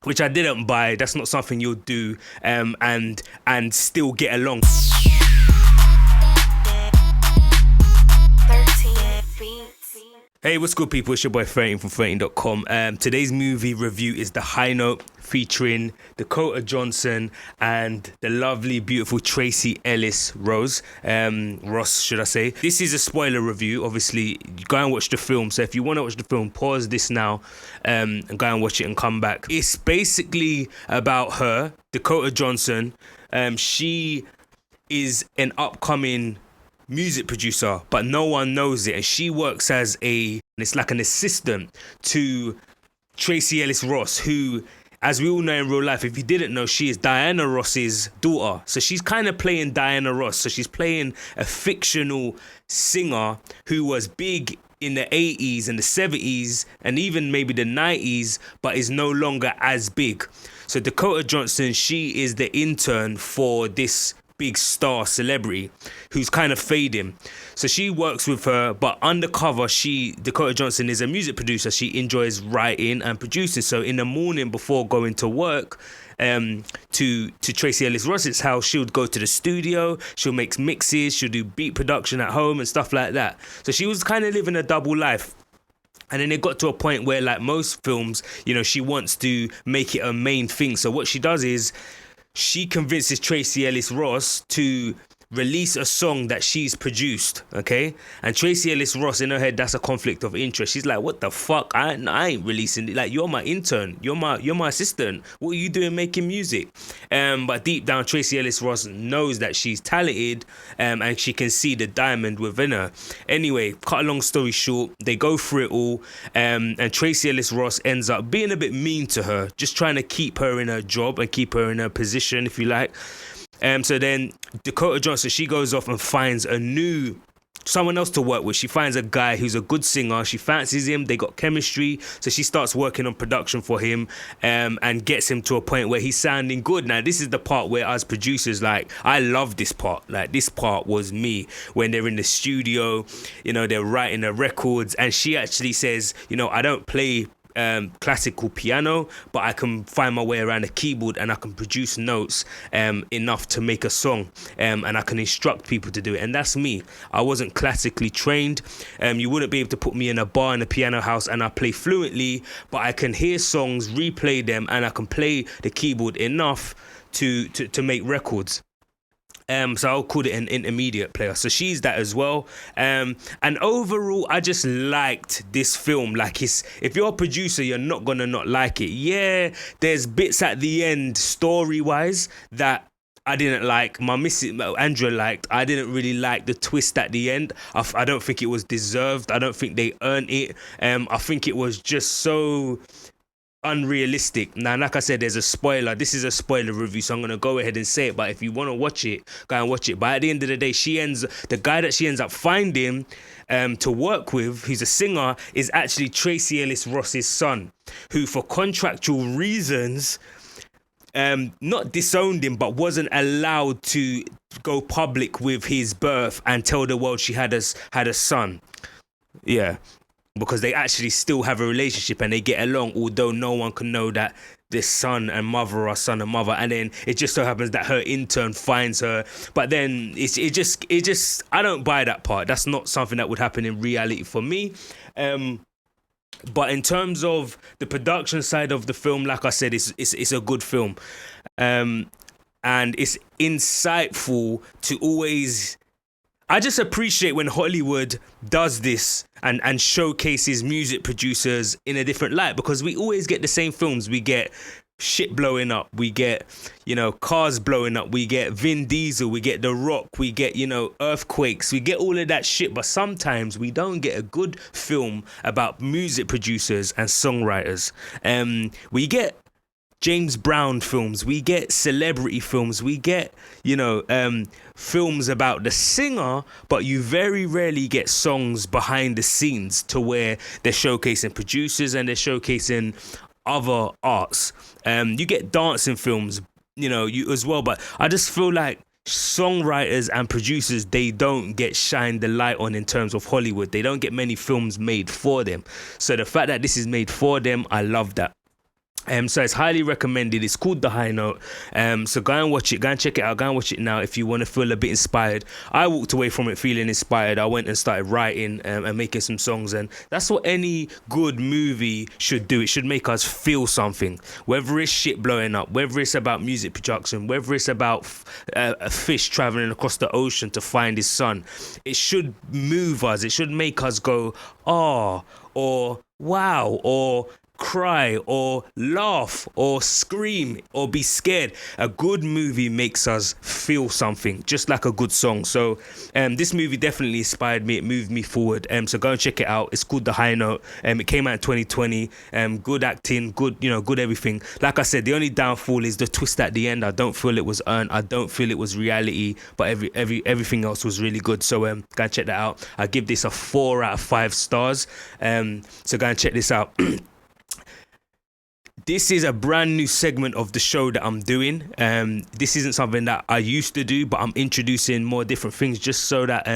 which I didn't buy. That's not something you'll do and still get along. Hey, what's good, people? It's your boy 13 from 13.com. Today's movie review is The High Note, featuring Dakota Johnson and the lovely, beautiful Tracee Ellis Ross, should I say. This is a spoiler review. Obviously, go and watch the film. So if you want to watch the film, pause this now and go and watch it and come back. It's basically about her, Dakota Johnson. She is an upcoming music producer, but no one knows it, and she works as it's like an assistant to Tracee Ellis Ross, who, as we all know in real life, if you didn't know, she is Diana Ross's daughter. So she's kind of playing Diana Ross. So she's playing a fictional singer who was big in the 80s and the 70s and even maybe the 90s, but is no longer as big. So Dakota Johnson, she is the intern for this big star celebrity who's kind of fading. So she works with her, but undercover, Dakota Johnson is a music producer. She enjoys writing and producing. So in the morning before going to work, to Tracee Ellis Ross's house, she would go to the studio, she'll make mixes, she'll do beat production at home and stuff like that. So she was kind of living a double life. And then it got to a point where, like most films, she wants to make it a main thing. So what she does is, she convinces Tracee Ellis Ross to release a song that she's produced, okay? And Tracee Ellis Ross, in her head, that's a conflict of interest. She's like, what the fuck? I ain't releasing it. Like, you're my intern. You're my assistant. What are you doing making music? But deep down, Tracee Ellis Ross knows that she's talented and she can see the diamond within her. Anyway, cut a long story short, they go through it all and Tracee Ellis Ross ends up being a bit mean to her, just trying to keep her in her job and keep her in her position, if you like. So then Dakota Johnson, she goes off and finds someone else to work with. She finds a guy who's a good singer. She fancies him. They got chemistry. So she starts working on production for him and gets him to a point where he's sounding good. Now, this is the part where as producers, like, I love this part. Like, this part was me when they're in the studio, they're writing the records. And she actually says, I don't play classical piano, but I can find my way around a keyboard and I can produce notes enough to make a song, and I can instruct people to do it. And that's me. I wasn't classically trained. You wouldn't be able to put me in a bar in a piano house and I play fluently, but I can hear songs, replay them, and I can play the keyboard enough to make records. So I'll call it an intermediate player. So she's that as well. And overall, I just liked this film. Like, if you're a producer, you're not gonna not like it. Yeah, there's bits at the end, story-wise, that I didn't like. My missus Andrea liked. I didn't really like the twist at the end. I don't think it was deserved. I don't think they earned it. I think it was just so unrealistic. Now, like I said, there's a spoiler. This is a spoiler review, so I'm gonna go ahead and say it. But if you want to watch it, go and watch it. But at the end of the day, the guy that she ends up finding to work with, who's a singer, is actually Tracee Ellis Ross's son, who for contractual reasons not disowned him, but wasn't allowed to go public with his birth and tell the world she had a son. Yeah. Because they actually still have a relationship and they get along, although no one can know that this son and mother are son and mother. And then it just so happens that her intern finds her. But then it just I don't buy that part. That's not something that would happen in reality for me. But in terms of the production side of the film, like I said, it's a good film. And it's insightful to always... I just appreciate when Hollywood does this and showcases music producers in a different light, because we always get the same films. We get shit blowing up, we get, cars blowing up, we get Vin Diesel, we get The Rock, we get, earthquakes, we get all of that shit, but sometimes we don't get a good film about music producers and songwriters. We get James Brown films, we get celebrity films, we get, films about the singer, but you very rarely get songs behind the scenes to where they're showcasing producers and they're showcasing other arts. You get dancing films, you as well, but I just feel like songwriters and producers, they don't get shined the light on in terms of Hollywood. They don't get many films made for them. So the fact that this is made for them, I love that. So it's highly recommended. It's called The High Note. So go and watch it. Go and check it out. Go and watch it now if you want to feel a bit inspired. I walked away from it feeling inspired. I went and started writing and making some songs. And that's what any good movie should do. It should make us feel something. Whether it's shit blowing up, whether it's about music production, whether it's about a fish traveling across the ocean to find his son. It should move us. It should make us go, oh, or wow, or cry or laugh or scream or be scared. A good movie makes us feel something, just like a good song. So this movie definitely inspired me. It moved me forward. So go and check it out. It's called The High Note. It came out in 2020. Good acting, good, good everything. Like I said, the only downfall is the twist at the end. I don't feel it was earned. I don't feel it was reality, but everything else was really good. So go and check that out. I give this a 4 out of 5 stars. So go and check this out. This is a brand new segment of the show that I'm doing. This isn't something that I used to do, but I'm introducing more different things just so that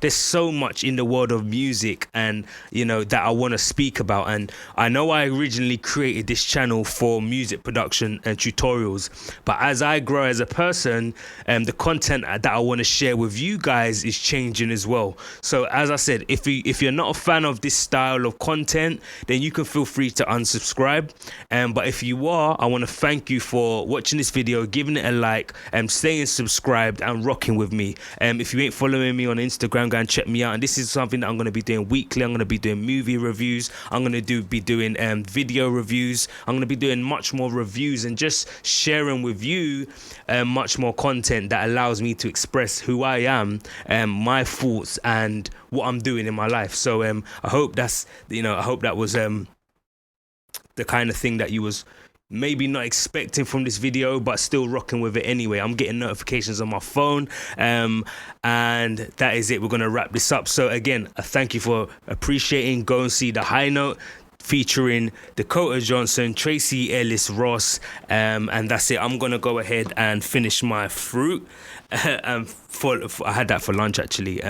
there's so much in the world of music and, that I want to speak about. And I know I originally created this channel for music production and tutorials, but as I grow as a person, the content that I want to share with you guys is changing as well. So as I said, if you're not a fan of this style of content, then you can feel free to unsubscribe. But if you are, I want to thank you for watching this video, giving it a like, staying subscribed and rocking with me. If you ain't following me on Instagram, go and check me out. And this is something that I'm going to be doing weekly. I'm going to be doing movie reviews. I'm going to be doing video reviews. I'm going to be doing much more reviews and just sharing with you much more content that allows me to express who I am, my thoughts and what I'm doing in my life. So I hope that's, I hope that was the kind of thing that you was maybe not expecting from this video, but still rocking with it anyway. I'm getting notifications on my phone, and that is it. We're gonna wrap this up. So again, I thank you for appreciating. Go and see The High Note featuring Dakota Johnson, Tracee Ellis Ross, and that's it. I'm gonna go ahead and finish my fruit. I had that for lunch actually.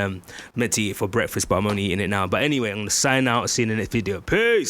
Meant to eat it for breakfast, but I'm only eating it now. But anyway, I'm gonna sign out. See you in the next video. Peace.